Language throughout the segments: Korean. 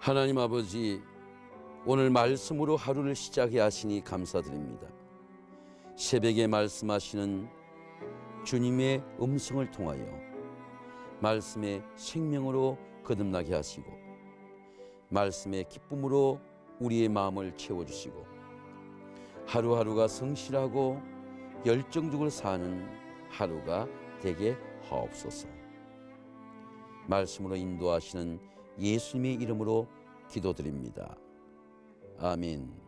하나님 아버지, 오늘 말씀으로 하루를 시작해 하시니 감사드립니다. 새벽에 말씀하시는 주님의 음성을 통하여 말씀의 생명으로 거듭나게 하시고 말씀의 기쁨으로 우리의 마음을 채워주시고 하루하루가 성실하고 열정적으로 사는 하루가 되게 하옵소서. 말씀으로 인도하시는 예수님의 이름으로 기도드립니다. 아멘.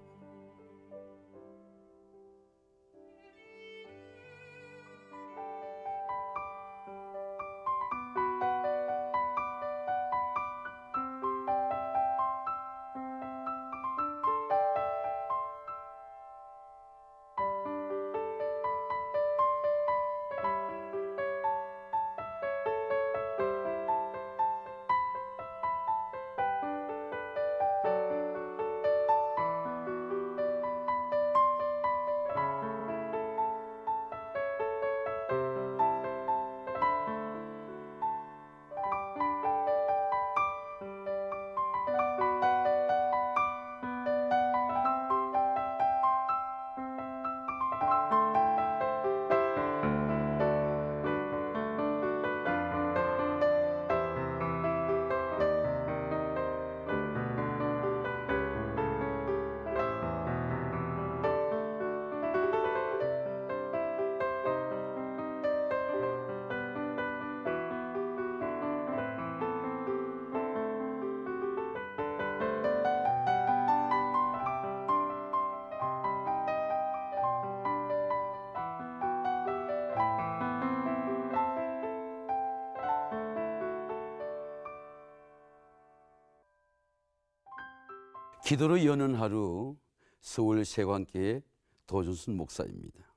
기도로 여는 하루, 서울 세관교회 도준순 목사입니다.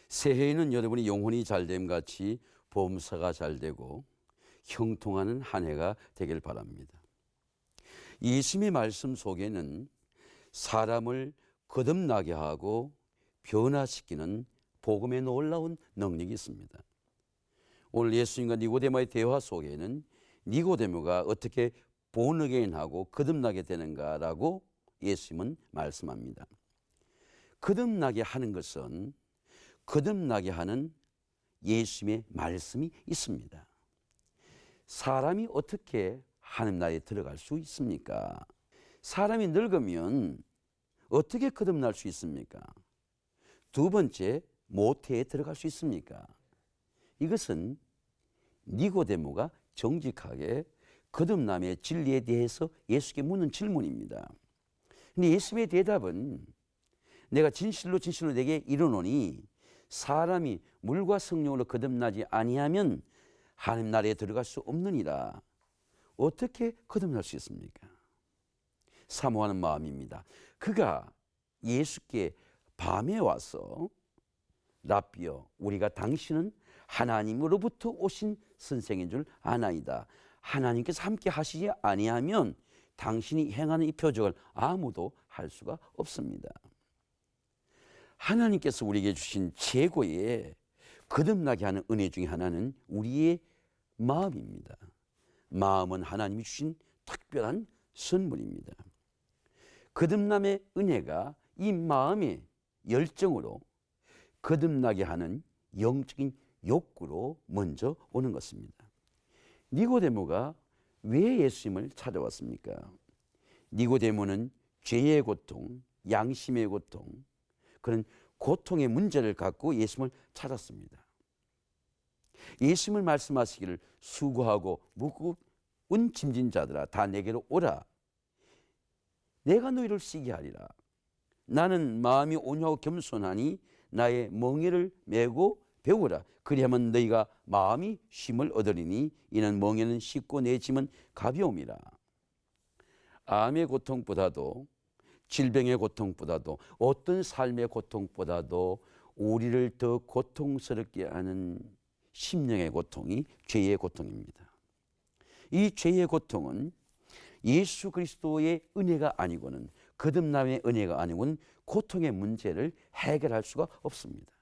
새해에는 여러분이 영혼이 잘됨 같이 보험사가 잘되고 형통하는 한 해가 되길 바랍니다. 예수님의 말씀 속에는 사람을 거듭나게 하고 변화시키는 복음의 놀라운 능력이 있습니다. 오늘 예수님과 니고데모의 대화 속에는 니고데모가 어떻게 본어게인하고 거듭나게 되는가라고 예수님은 말씀합니다. 거듭나게 하는 것은 거듭나게 하는 예수님의 말씀이 있습니다. 사람이 어떻게 하나님 나라에 들어갈 수 있습니까? 사람이 늙으면 어떻게 거듭날 수 있습니까? 두 번째, 모태에 들어갈 수 있습니까? 이것은 니고데모가 정직하게 거듭남의 진리에 대해서 예수께 묻는 질문입니다. 근데 예수님의 대답은 내가 진실로 내게 이르노니 사람이 물과 성령으로 거듭나지 아니하면 하나님 나라에 들어갈 수 없느니라. 어떻게 거듭날 수 있습니까? 사모하는 마음입니다. 그가 예수께 밤에 와서 랍비여, 우리가 당신은 하나님으로부터 오신 선생인 줄 아나이다. 하나님께서 함께 하시지 아니하면 당신이 행하는 이 표적을 아무도 할 수가 없습니다. 하나님께서 우리에게 주신 최고의 거듭나게 하는 은혜 중에 하나는 우리의 마음입니다. 마음은 하나님이 주신 특별한 선물입니다. 거듭남의 은혜가 이 마음의 열정으로 거듭나게 하는 영적인 욕구로 먼저 오는 것입니다. 니고데모가 왜 예수님을 찾아왔습니까? 니고데모는 죄의 고통, 양심의 고통, 그런 고통의 문제를 갖고 예수님을 찾았습니다. 예수님을 말씀하시기를 수고하고 무거운 짐진 자들아 다 내게로 오라. 내가 너희를 쉬게 하리라. 나는 마음이 온유하고 겸손하니 나의 멍에를 메고 배우라. 그리하면 너희가 마음이 쉼을 얻으리니 이는 멍에는 쉽고 내 짐은 가벼움이라. 암의 고통보다도 질병의 고통보다도 어떤 삶의 고통보다도 우리를 더 고통스럽게 하는 심령의 고통이 죄의 고통입니다. 이 죄의 고통은 예수 그리스도의 은혜가 아니고는 거듭남의 은혜가 아니고는 고통의 문제를 해결할 수가 없습니다.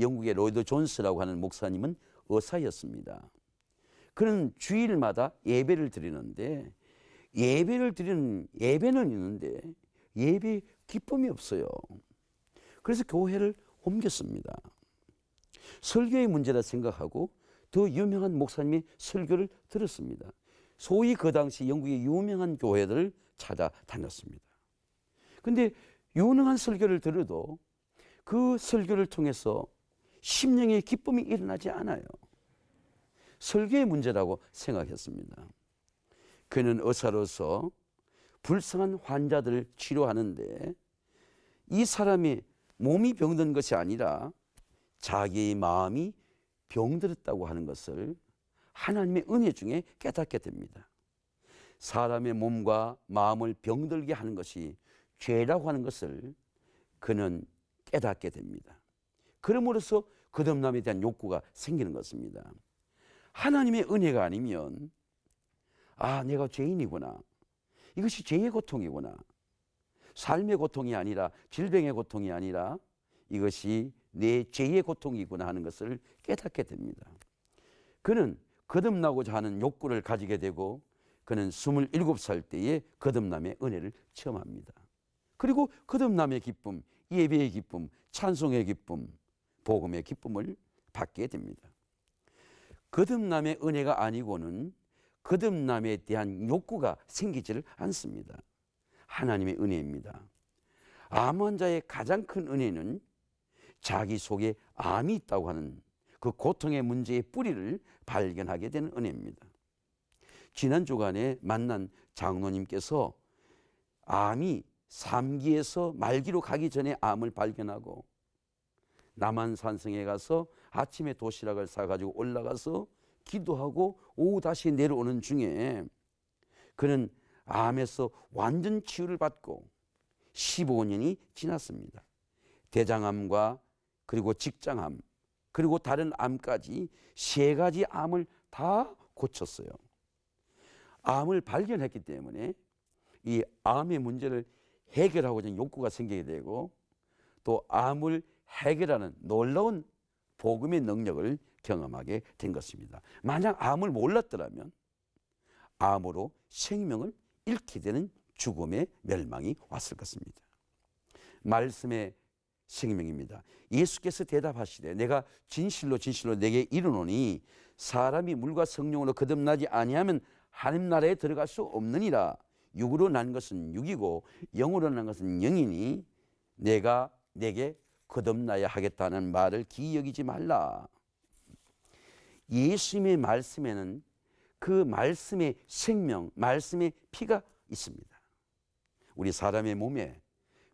영국의 로이드 존스라고 하는 목사님은 의사였습니다. 그는 주일마다 예배를 드리는데 예배를 드리는 예배는 있는데 예배 기쁨이 없어요. 그래서 교회를 옮겼습니다. 설교의 문제라 생각하고 더 유명한 목사님의 설교를 들었습니다. 소위 그 당시 영국의 유명한 교회들을 찾아다녔습니다. 근데 유능한 설교를 들어도 그 설교를 통해서 심령의 기쁨이 일어나지 않아요. 설교의 문제라고 생각했습니다. 그는 의사로서 불쌍한 환자들을 치료하는데 이 사람의 몸이 병든 것이 아니라 자기의 마음이 병들었다고 하는 것을 하나님의 은혜 중에 깨닫게 됩니다. 사람의 몸과 마음을 병들게 하는 것이 죄라고 하는 것을 그는 깨닫게 됩니다. 그러므로서 거듭남에 대한 욕구가 생기는 것입니다. 하나님의 은혜가 아니면 내가 죄인이구나. 이것이 죄의 고통이구나. 삶의 고통이 아니라 질병의 고통이 아니라 이것이 내 죄의 고통이구나 하는 것을 깨닫게 됩니다. 그는 거듭나고자 하는 욕구를 가지게 되고 그는 27살 때에 거듭남의 은혜를 체험합니다. 그리고 거듭남의 기쁨, 예배의 기쁨, 찬송의 기쁨, 복음의 기쁨을 받게 됩니다. 거듭남의 은혜가 아니고는 거듭남에 대한 욕구가 생기지를 않습니다. 하나님의 은혜입니다. 암 환자의 가장 큰 은혜는 자기 속에 암이 있다고 하는 그 고통의 문제의 뿌리를 발견하게 되는 은혜입니다. 지난 주간에 만난 장로님께서 암이 3기에서 말기로 가기 전에 암을 발견하고 남한산성에 가서 아침에 도시락을 사가지고 올라가서 기도하고 오후 다시 내려오는 중에 그는 암에서 완전 치유를 받고 15년이 지났습니다. 대장암과 그리고 직장암 그리고 다른 암까지 3가지 암을 다 고쳤어요. 암을 발견했기 때문에 이 암의 문제를 해결하고자 하는 욕구가 생기게 되고 또 암을 해결하는 놀라운 복음의 능력을 경험하게 된 것입니다. 만약 암을 몰랐더라면 암으로 생명을 잃게 되는 죽음의 멸망이 왔을 것입니다. 말씀의 생명입니다. 예수께서 대답하시되 내가 진실로 진실로 내게 이르노니 사람이 물과 성령으로 거듭나지 아니하면 하나님 나라에 들어갈 수 없느니라. 육으로 난 것은 육이고 영으로 난 것은 영이니 내가 내게 거듭나야 하겠다는 말을 기억이지 말라. 예수님의 말씀에는 그 말씀의 생명, 말씀의 피가 있습니다. 우리 사람의 몸에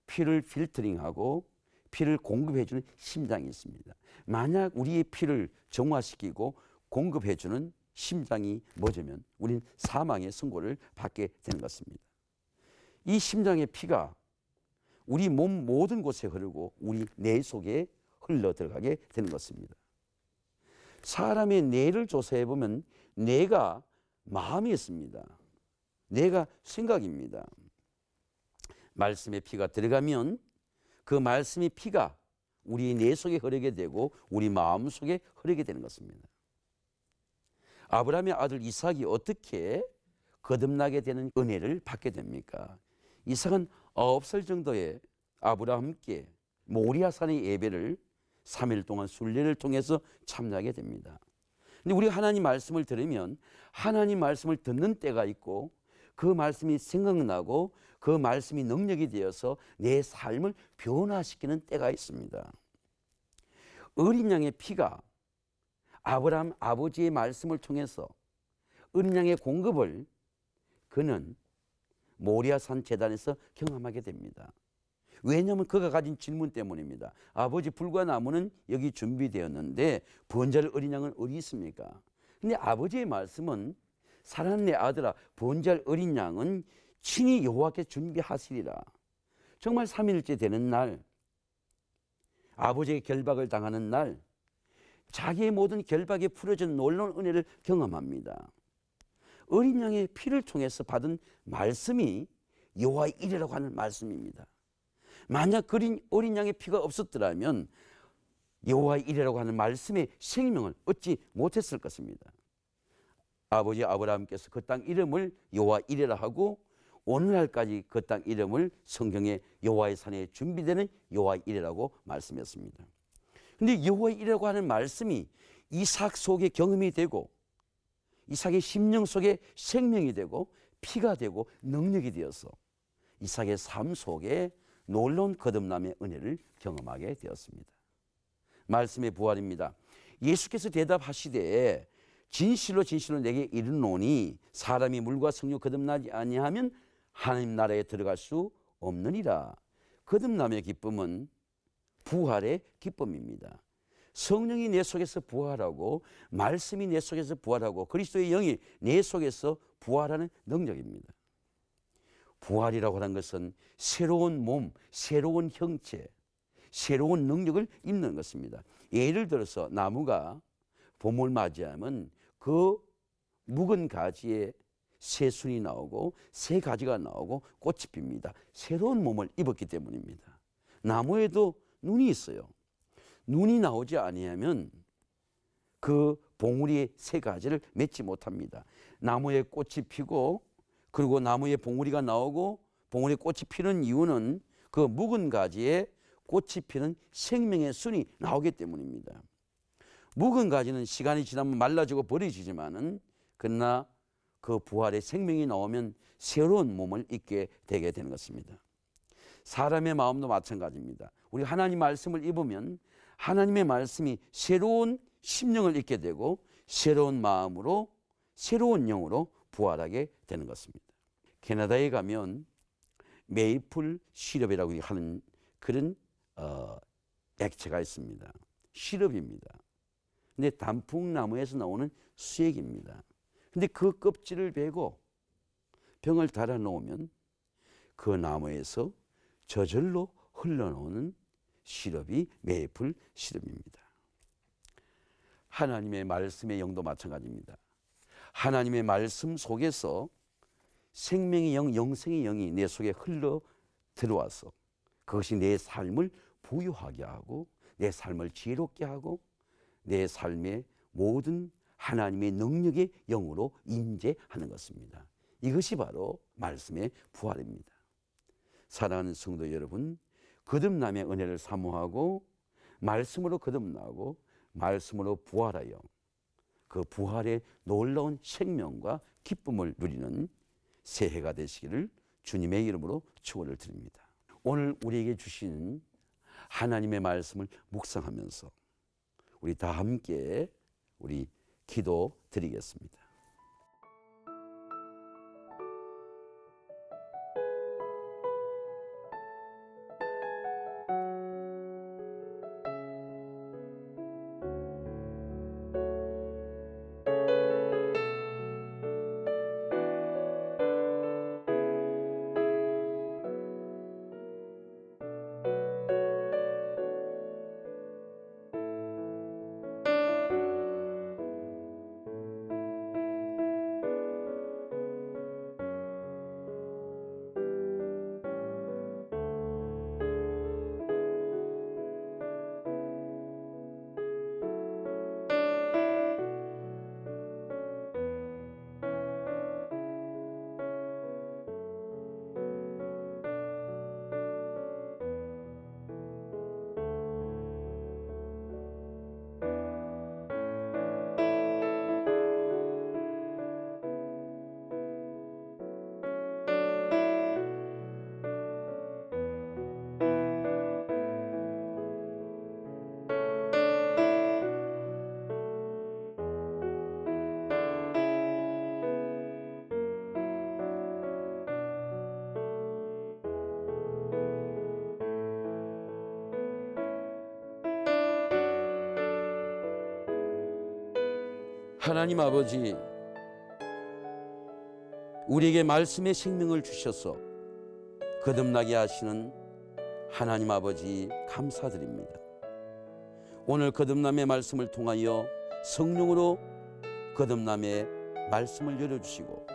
피를 필터링하고 피를 공급해주는 심장이 있습니다. 만약 우리의 피를 정화시키고 공급해주는 심장이 멎으면 우리는 사망의 선고를 받게 되는 것입니다. 이 심장의 피가 우리 몸 모든 곳에 흐르고 우리 뇌 속에 흘러 들어가게 되는 것입니다. 사람의 뇌를 조사해 보면 뇌가 마음이 있습니다. 뇌가 생각입니다. 말씀의 피가 들어가면 그 말씀의 피가 우리 뇌 속에 흐르게 되고 우리 마음 속에 흐르게 되는 것입니다. 아브라함의 아들 이삭이 어떻게 거듭나게 되는 은혜를 받게 됩니까? 이삭은 9살 정도에 아브라함께 모리아산의 예배를 3일 동안 순례를 통해서 참여하게 됩니다. 근데 우리가 하나님 말씀을 들으면 하나님 말씀을 듣는 때가 있고 그 말씀이 생각나고 그 말씀이 능력이 되어서 내 삶을 변화시키는 때가 있습니다. 어린 양의 피가 아브라함 아버지의 말씀을 통해서 어린 양의 공급을 그는 모리아산 제단에서 경험하게 됩니다. 왜냐하면 그가 가진 질문 때문입니다. 아버지 불과 나무는 여기 준비되었는데 번제할 어린 양은 어디 있습니까? 근데 아버지의 말씀은 사랑하는 내 아들아 번제할 어린 양은 친히 여호와께 준비하시리라. 정말 3일째 되는 날 아버지의 결박을 당하는 날 자기의 모든 결박에 풀어진 놀라운 은혜를 경험합니다. 어린 양의 피를 통해서 받은 말씀이 여호와의 이레라고 하는 말씀입니다. 만약 어린 양의 피가 없었더라면 여호와의 이레라고 하는 말씀의 생명을 얻지 못했을 것입니다. 아버지 아브라함께서 그 땅 이름을 여호와 이레라 하고 오늘날까지 그 땅 이름을 성경에 여호와의 산에 준비되는 여호와 이레라고 말씀했습니다. 그런데 여호와 이레라고 하는 말씀이 이삭 속에 경험이 되고 이삭의 심령 속에 생명이 되고 피가 되고 능력이 되어서 이삭의 삶 속에 놀라운 거듭남의 은혜를 경험하게 되었습니다. 말씀의 부활입니다. 예수께서 대답하시되 진실로 진실로 내게 이르노니 사람이 물과 성령 거듭나지 아니하면 하나님 나라에 들어갈 수 없느니라. 거듭남의 기쁨은 부활의 기쁨입니다. 성령이 내 속에서 부활하고 말씀이 내 속에서 부활하고 그리스도의 영이 내 속에서 부활하는 능력입니다. 부활이라고 하는 것은 새로운 몸, 새로운 형체, 새로운 능력을 입는 것입니다. 예를 들어서 나무가 봄을 맞이하면 그 묵은 가지에 새순이 나오고 새 가지가 나오고 꽃이 핍니다. 새로운 몸을 입었기 때문입니다. 나무에도 눈이 있어요. 눈이 나오지 아니하면 그 봉우리의 새 가지를 맺지 못합니다. 나무에 꽃이 피고 그리고 나무에 봉우리가 나오고 봉우리에 꽃이 피는 이유는 그 묵은 가지에 꽃이 피는 생명의 순이 나오기 때문입니다. 묵은 가지는 시간이 지나면 말라지고 버려지지만은 그러나 그 부활의 생명이 나오면 새로운 몸을 입게 되게 되는 것입니다. 사람의 마음도 마찬가지입니다. 우리 하나님 말씀을 입으면 하나님의 말씀이 새로운 심령을 입게 되고 새로운 마음으로 새로운 영으로 부활하게 되는 것입니다. 캐나다에 가면 메이플 시럽이라고 하는 그런 액체가 있습니다. 시럽입니다. 근데 단풍나무에서 나오는 수액입니다. 근데 그 껍질을 베고 병을 달아 놓으면 그 나무에서 저절로 흘러나오는 시럽이 메이플 시럽입니다. 하나님의 말씀의 영도 마찬가지입니다. 하나님의 말씀 속에서 생명의 영, 영생의 영이 내 속에 흘러 들어와서 그것이 내 삶을 부유하게 하고 내 삶을 지혜롭게 하고 내 삶의 모든 하나님의 능력의 영으로 임재하는 것입니다. 이것이 바로 말씀의 부활입니다. 사랑하는 성도 여러분, 거듭남의 은혜를 사모하고 말씀으로 거듭나고 말씀으로 부활하여 그 부활의 놀라운 생명과 기쁨을 누리는 새해가 되시기를 주님의 이름으로 축원을 드립니다. 오늘 우리에게 주신 하나님의 말씀을 묵상하면서 우리 다 함께 우리 기도 드리겠습니다. 하나님 아버지, 우리에게 말씀의 생명을 주셔서 거듭나게 하시는 하나님 아버지 감사드립니다. 오늘 거듭남의 말씀을 통하여 성령으로 거듭남의 말씀을 열어주시고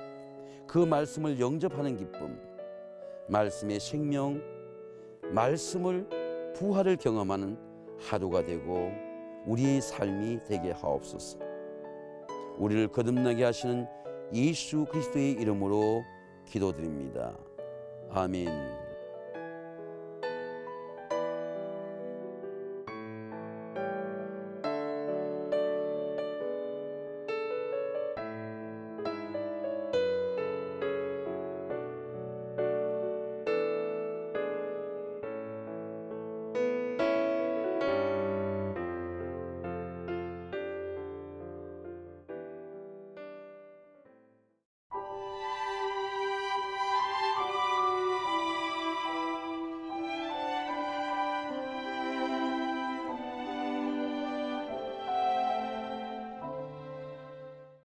그 말씀을 영접하는 기쁨, 말씀의 생명, 말씀을 부활을 경험하는 하루가 되고 우리의 삶이 되게 하옵소서. 우리를 거듭나게 하시는 예수 그리스도의 이름으로 기도드립니다. 아멘.